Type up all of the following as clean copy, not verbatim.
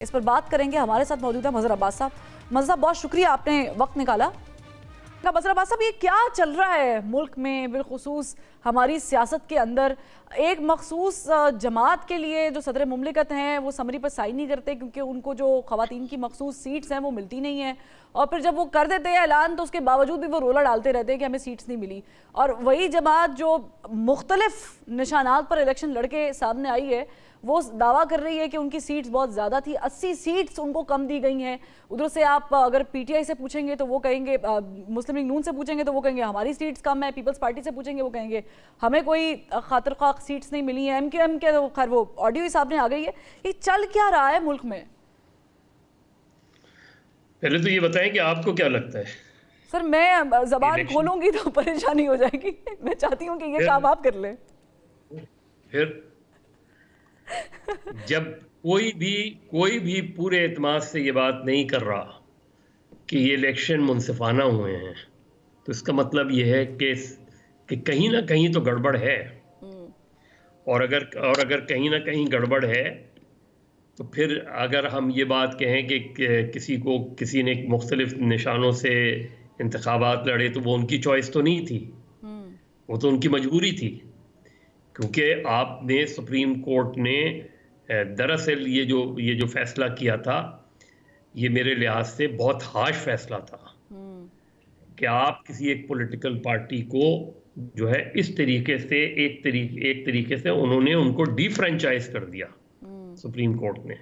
इस पर बात करेंगे। हमारे साथ मौजूद है मजहर अब्बास साहब। मजहर साहब, बहुत शुक्रिया, आपने वक्त निकाला। मजहर अब्बास साहब, ये क्या चल रहा है मुल्क में, बिलखुसूस हमारी सियासत के अंदर? एक मखसूस जमात के लिए जो सदर मुमलिकत हैं वो समरी पर साइन नहीं करते क्योंकि उनको जो ख़वातीन की मखसूस सीट्स हैं वो मिलती नहीं है, और फिर जब वो कर देते हैं ऐलान तो उसके बावजूद भी वो रोला डालते रहते हैं कि हमें सीट्स नहीं मिली। और वही जमात जो मुख्तलिफ निशानात पर इलेक्शन लड़के सामने आई है वो दावा कर रही है कि उनकी सीट्स बहुत ज़्यादा थी, 80 सीट्स उनको कम दी गई हैं। उधर से आप अगर पीटीआई से पूछेंगे तो वो कहेंगे, मुस्लिम लीग नून से पूछेंगे तो वो कहेंगे हमारी सीट्स कम है, पीपल्स पार्टी से पूछेंगे वो कहेंगे हमें कोई खातिर ख्वाह सीट्स नहीं मिली हैं, एमक्यूएम के तो खैर वो ऑडियो ही सामने आ गई है। ये चल क्या रहा है मुल्क में? पहले तो ये बताएं कि आपको क्या लगता है? सर, मैं जबान खोलूंगी तो परेशानी हो जाएगी। मैं चाहती हूँ कि ये काम आप कर लें। फिर जब कोई भी पूरे एतमाद से ये बात नहीं कर रहा कि ये इलेक्शन मुनसिफाना हुए हैं, तो इसका मतलब ये है कि कहीं ना कहीं तो गड़बड़ है। और अगर कहीं ना कहीं गड़बड़ है तो फिर अगर हम ये बात कहें कि किसी ने मुख्तलिफ निशानों से इंतखाबात लड़े तो वो उनकी चॉइस तो नहीं थी, वो तो उनकी मजबूरी थी। क्योंकि आपने सुप्रीम कोर्ट ने दरअसल ये जो फैसला किया था, ये मेरे लिहाज से बहुत हार्श फैसला था कि आप किसी एक पॉलिटिकल पार्टी को जो है इस तरीके से एक तरीके से उन्होंने उनको डिफ्रेंचाइज कर दिया सुप्रीम कोर्ट ने।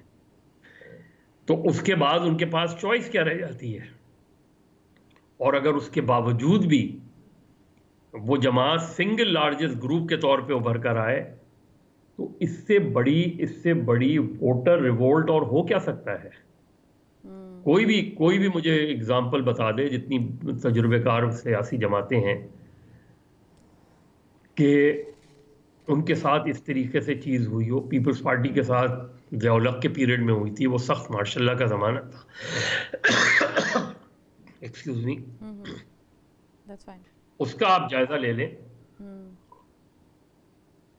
तो उसके बाद उनके पास चॉइस क्या रह जाती है? और अगर उसके बावजूद भी वो जमात सिंगल लार्जेस्ट ग्रुप के तौर पे उभर कर आए तो इससे बड़ी वोटर रिवोल्ट और हो क्या सकता है? कोई भी मुझे एग्जाम्पल बता दे, जितनी तजुर्बेकार सियासी जमातें हैं, कि उनके साथ इस तरीके से चीज हुई हो। पीपल्स पार्टी के साथ ज़िया-उल-हक के पीरियड में हुई थी, वो सख्त मार्शल का जमाना था। Excuse me. उसका आप जायजा ले लें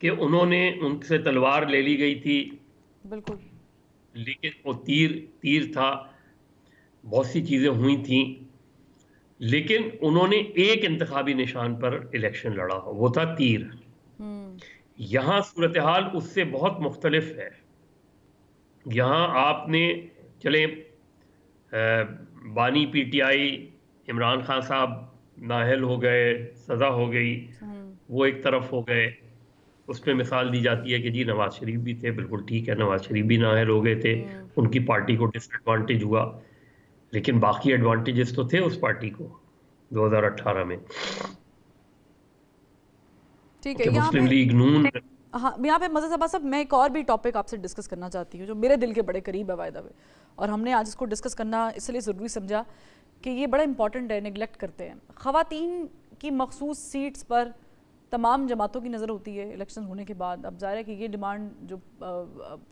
कि उनसे तलवार ले ली गई थी, बिल्कुल, लेकिन वो तीर था, बहुत सी चीजें हुई थी, लेकिन उन्होंने एक इंतखाबी निशान पर इलेक्शन लड़ा, वो था तीर। यहां सूरत हाल उससे बहुत मुख्तलिफ है। यहां आपने चले बानी पीटीआई इमरान खान साहब नाहल हो गए, सजा हो गई, वो एक तरफ हो गए। उस पर मिसाल दी जाती है कि जी नवाज शरीफ भी थे, बिल्कुल ठीक है, नवाज शरीफ भी नाहल हो गए थे, उनकी पार्टी को डिसएडवांटेज हुआ, लेकिन बाकी एडवांटेजेस तो थे उस पार्टी को 2018 में। ठीक है। मुस्लिम लीग नून, हाँ, यहाँ पे मज़हर अब्बास साहब, मैं एक और भी टॉपिक आपसे डिस्कस करना चाहती हूँ जो मेरे दिल के बड़े करीब है बाय द वे, और हमने आज इसको डिस्कस करना इसलिए ज़रूरी समझा कि ये बड़ा इंपॉर्टेंट है, नेगलेक्ट करते हैं। ख़वातीन की मखसूस सीट्स पर तमाम जमातों की नज़र होती है इलेक्शन होने के बाद। अब ज़ाहिर है कि ये डिमांड जो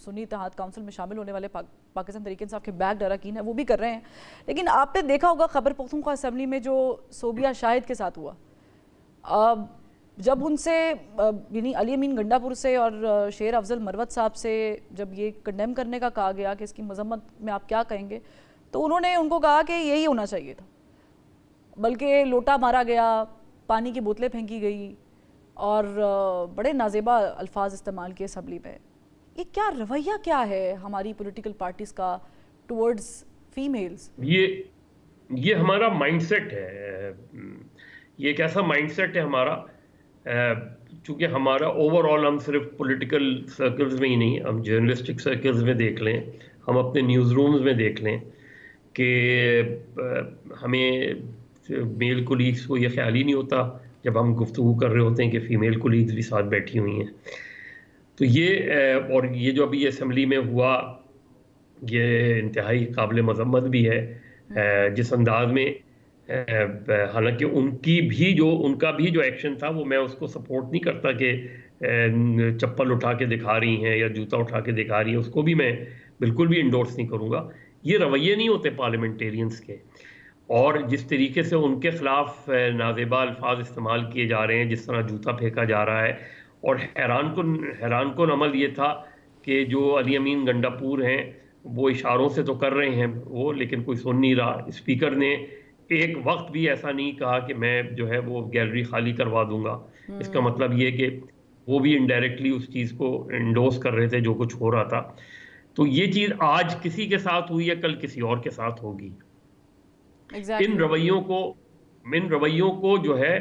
सुन्नी इत्तेहाद काउंसिल में शामिल होने वाले पाकिस्तान तहरीक इंसाफ के बैक अरकान है वो भी कर रहे हैं। लेकिन आपने देखा होगा खैबर पख्तूनख्वा असेंबली में जो सोबिया शाहिद के साथ हुआ, जब उनसे यानी अली अमीन गंडापुर से और शेर अफजल मरवत साहब से जब ये कंडेम करने का कहा गया कि इसकी मजम्मत में आप क्या कहेंगे, तो उन्होंने उनको कहा कि यही होना चाहिए था, बल्कि लोटा मारा गया, पानी की बोतलें फेंकी गई और बड़े नाजेबा अल्फाज इस्तेमाल किए असम्बली में। ये क्या रवैया क्या है हमारी पॉलिटिकल पार्टीज़ का टुवर्ड्स फीमेल्स? ये हमारा माइंडसेट है। ये एक ऐसा माइंडसेट है हमारा, चूँकि हमारा ओवरऑल, हम सिर्फ पॉलिटिकल सर्कल्स में ही नहीं, हम जर्नलिस्टिक सर्कल्स में देख लें, हम अपने न्यूज़ रूम्स में देख लें कि हमें मेल कोलीग्स को ये ख्याल ही नहीं होता जब हम गुफ्तगू कर रहे होते हैं कि फ़ीमेल कोलीग्स भी साथ बैठी हुई हैं। तो ये जो अभी असेंबली में हुआ, ये इंतहाई काबिल मज़म्मत भी है। जिस अंदाज में, हालांकि उनका भी जो एक्शन था वो मैं उसको सपोर्ट नहीं करता कि चप्पल उठा के दिखा रही हैं या जूता उठा के दिखा रही हैं, उसको भी मैं बिल्कुल भी इंडोर्स नहीं करूँगा। ये रवैये नहीं होते पार्लियामेंटेरियंस के। और जिस तरीके से उनके खिलाफ नाजेबा अल्फाज इस्तेमाल किए जा रहे हैं, जिस तरह जूता फेंका जा रहा है, और हैरान कुन अमल ये था कि जो अली अमीन गंडापुर हैं वो इशारों से तो कर रहे हैं वो, लेकिन कोई सुन नहीं रहा। स्पीकर ने एक वक्त भी ऐसा नहीं कहा कि मैं जो है वो गैलरी खाली करवा दूंगा। इसका मतलब ये कि वो भी इनडायरेक्टली उस चीज़ को इंडोर्स कर रहे थे जो कुछ हो रहा था। तो ये चीज़ आज किसी के साथ हुई है, कल किसी और के साथ होगी। इन एग्जैक्टली रवैयों को इन रवैयों को जो है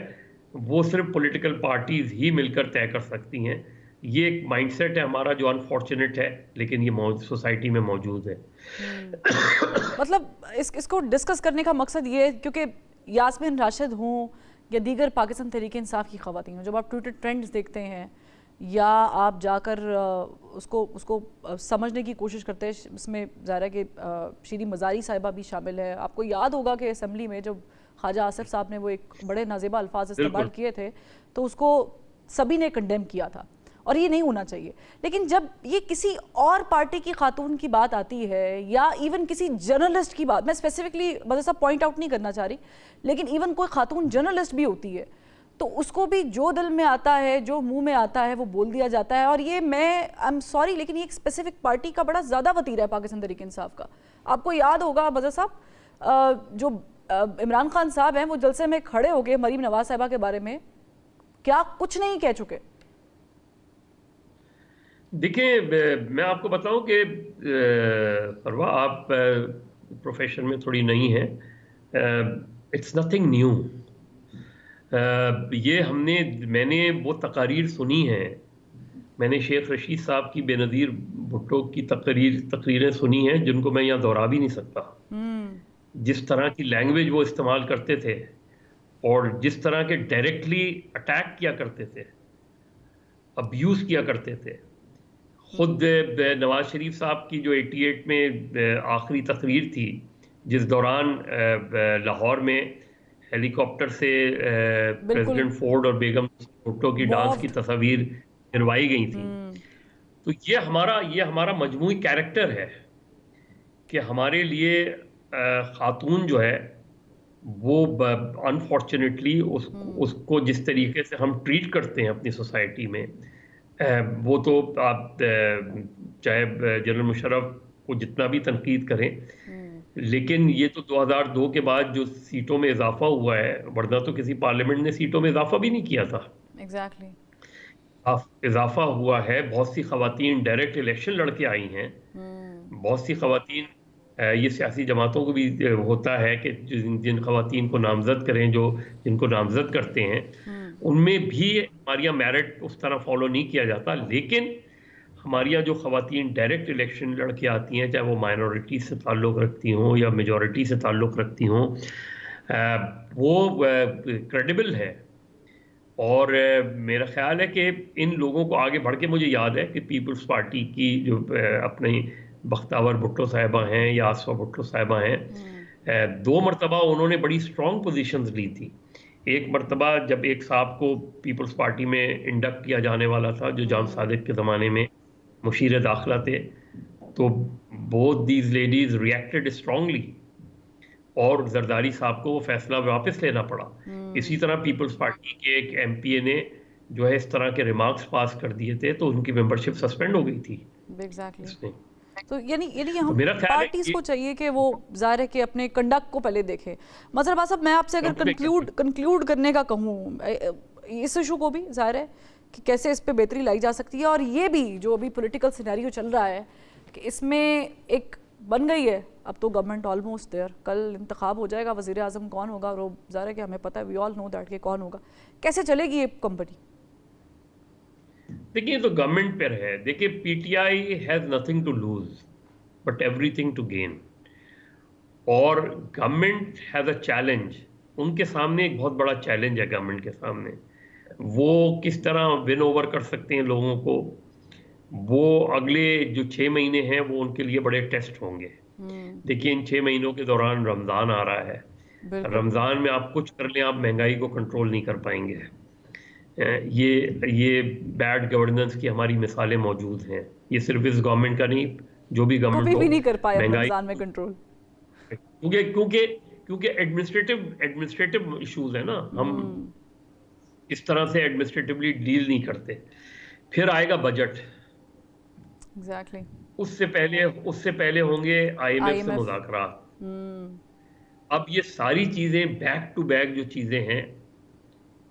वो सिर्फ पॉलिटिकल पार्टीज ही मिलकर तय कर सकती हैं। ये एक माइंडसेट है हमारा जो अनफॉर्चुनेट है, लेकिन ये सोसाइटी में मौजूद है। मतलब इसको डिस्कस करने का मकसद ये है क्योंकि यास्मीन राशिद हों या दीगर पाकिस्तान तहरीक इंसाफ की ख़वातीन हों, जब आप ट्विटर ट्रेंड्स देखते हैं या आप जाकर उसको समझने की कोशिश करते हैं, इसमें ज़ाहिर है कि शीरी मज़ारी साहिबा भी शामिल है। आपको याद होगा कि असम्बली में जब ख्वाजा आसिफ साहब ने वो एक बड़े नाजेबा अल्फाज इस्तेमाल किए थे तो उसको सभी ने कंडेम किया था और ये नहीं होना चाहिए। लेकिन जब ये किसी और पार्टी की खातून की बात आती है या इवन किसी जर्नलिस्ट की बात, मैं स्पेसिफिकली मतलब सब पॉइंट आउट नहीं करना चाह रही, लेकिन इवन कोई खातून जर्नलिस्ट भी होती है तो उसको भी जो दिल में आता है, जो मुंह में आता है वो बोल दिया जाता है। और ये मैं आई एम सॉरी लेकिन ये एक स्पेसिफिक पार्टी का बड़ा ज़्यादा वतीरा है पाकिस्तान तहरीक इंसाफ का। आपको याद होगा मज़ा साहब, जो इमरान खान साहब हैं वो जलसे में खड़े हो गए मरीम नवाज साहिबा के बारे में क्या कुछ नहीं कह चुके। देखिए, मैं आपको बताऊं कि परवा आप प्रोफेशन में थोड़ी नई हैं। It's nothing new. मैंने वो तकारीर सुनी हैं। मैंने शेख रशीद साहब की बेनज़ीर भुट्टो की तकरीरें सुनी हैं जिनको मैं यहाँ दोहरा भी नहीं सकता। जिस तरह की लैंग्वेज वो इस्तेमाल करते थे और जिस तरह के डायरेक्टली अटैक किया करते थे, अब्यूज़ किया करते थे। खुद नवाज शरीफ साहब की जो 88 में आखिरी तकरीर थी, जिस दौरान लाहौर में हेलीकॉप्टर से प्रेसिडेंट फोर्ड और बेगम भुट्टो की डांस की तस्वीर गिरवाई गई थी। तो ये हमारा मजमूई कैरेक्टर है कि हमारे लिए खातून जो है वो अनफॉर्चुनेटली उसको जिस तरीके से हम ट्रीट करते हैं अपनी सोसाइटी में, वो तो आप चाहे जनरल मुशर्रफ को जितना भी तनकीद करें, लेकिन ये तो 2002 के बाद जो सीटों में इजाफा हुआ है, वरना तो किसी पार्लियामेंट ने सीटों में इजाफा भी नहीं किया था। एग्जैक्टली इजाफा हुआ है। बहुत सी खवातीन डायरेक्ट इलेक्शन लड़के आई हैं। बहुत सी खवातीन, ये सियासी जमातों को भी होता है कि जिन खवातीन को नामजद करें, जिनको नामजद करते हैं, उनमें भी हमारे यहाँ मेरिट उस तरह फॉलो नहीं किया जाता। लेकिन हमारे यहाँ जो खवातीन डायरेक्ट इलेक्शन लड़के आती हैं, चाहे वो माइनॉरिटी से ताल्लुक़ रखती हों या मेजॉरिटी से ताल्लुक़ रखती हों, वो क्रेडिबल है। और मेरा ख्याल है कि इन लोगों को आगे बढ़ के, मुझे याद है कि पीपल्स पार्टी की जो अपनी बख्तावर भुट्टो साहिबा हैं या आसफा भुट्टो साहिबा हैं, 2 मरतबा उन्होंने बड़ी स्ट्रॉन्ग पोजीशंस ली थी। एक मरतबा जब एक साहब को पीपल्स पार्टी में इंडक्ट किया जाने वाला था, जो जाम सादिक के ज़माने में मुशीर दाखिला थे, तो both these ladies reacted strongly और जरदारी साहब को वो फैसला वापस लेना पड़ा। इसी तरह पीपल्स पार्टी के एक एमपीए ने जो है इस तरह के रिमार्क्स पास कर दिए थे, तो उनकी मेंबरशिप सस्पेंड हो गई थी। एग्जैक्टली। तो यानी हम पार्टीज को चाहिए कि वो ज़ाहिर है कि अपने कंडक्ट को पहले देखें। मजहर साहब, मैं आपसे अगर कंक्लूड करने का कहूँ इस इशू को भी, ज़ाहिर है कि कैसे इस पे बेहतरी लाई जा सकती है, और ये भी जो अभी पॉलिटिकल सिनेरियो चल रहा है कि इसमें एक बन गई है, अब तो गवर्नमेंट ऑलमोस्ट देयर, कल इंतखाब हो जाएगा, वज़ीर आज़म कौन होगा, और ज़ाहिर है कि हमें पता है, वी ऑल नो दैट कि कौन होगा। कैसे चलेगी ये कंपनी? देखिए, तो गवर्नमेंट पर है। देखिए, PTI has nothing to lose but everything to gain, और गवर्नमेंट हैज़ अ चैलेंज। उनके सामने एक बहुत बड़ा चैलेंज है गवर्नमेंट के सामने। वो किस तरह विन ओवर कर सकते हैं लोगों को, वो अगले जो 6 महीने हैं वो उनके लिए बड़े टेस्ट होंगे। देखिए, इन 6 महीनों के दौरान रमज़ान आ रहा है। रमज़ान में आप कुछ कर लें, आप महंगाई को कंट्रोल नहीं कर पाएंगे। ये बैड गवर्नेंस की हमारी मिसालें मौजूद हैं। ये सिर्फ इस गवर्नमेंट का नहीं, जो भी गवर्नमेंट भी नहीं कर पाया रमज़ान में कंट्रोल, क्योंकि एडमिनिस्ट्रेटिव इश्यूज है ना। हम इस तरह से एडमिनिस्ट्रेटिवली डील नहीं करते। फिर आएगा बजट। एग्जैक्टली। उससे पहले होंगे आईएमएफ से आईएमएफ। मुज़ाकरा। अब ये सारी चीजें बैक टू बैक जो चीजें हैं,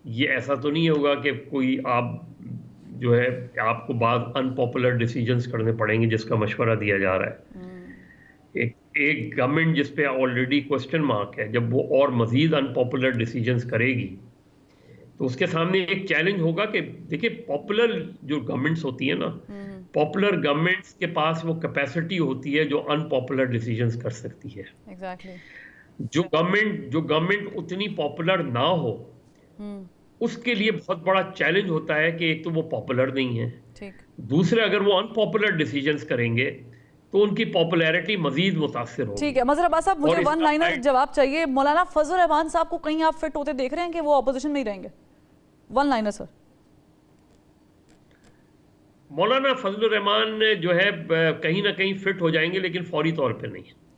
ये ऐसा तो नहीं होगा कि कोई आप जो है आपको बाद अनपॉपुलर डिसीजंस करने पड़ेंगे जिसका मशवरा दिया जा रहा है। एक एक गवर्नमेंट जिस पे ऑलरेडी क्वेश्चन मार्क है, जब वो और मजीद अनपॉपुलर डिसीजंस करेगी तो उसके सामने एक चैलेंज होगा कि देखिए, पॉपुलर जो गवर्नमेंट्स होती है ना, पॉपुलर गवर्नमेंट्स के पास वो कैपेसिटी होती है जो अनपॉपुलर डिसीजंस कर सकती है। एग्जैक्टली। जो गवर्नमेंट उतनी पॉपुलर ना हो, उसके लिए बहुत बड़ा चैलेंज होता है कि एक तो वो पॉपुलर नहीं है, ठीक। दूसरे अगर वो अनपॉपुलर डिसीजंस करेंगे तो उनकी पॉपुलैरिटी मजीद मुतासिर होगी। ठीक है मजहर अब्बास साहब, मुझे और वन इसका लाइनर फाइट- जवाब चाहिए। मौलाना फजल रहमान साहब को कहीं आप फिट होते देख रहे हैं कि वो ऑपोजिशन में ही रहेंगे? One liner sir. मौलाना फजलुर रहमान जो है कहीं ना कहीं फिट हो जाएंगे, लेकिन फौरी तौर पे नहीं।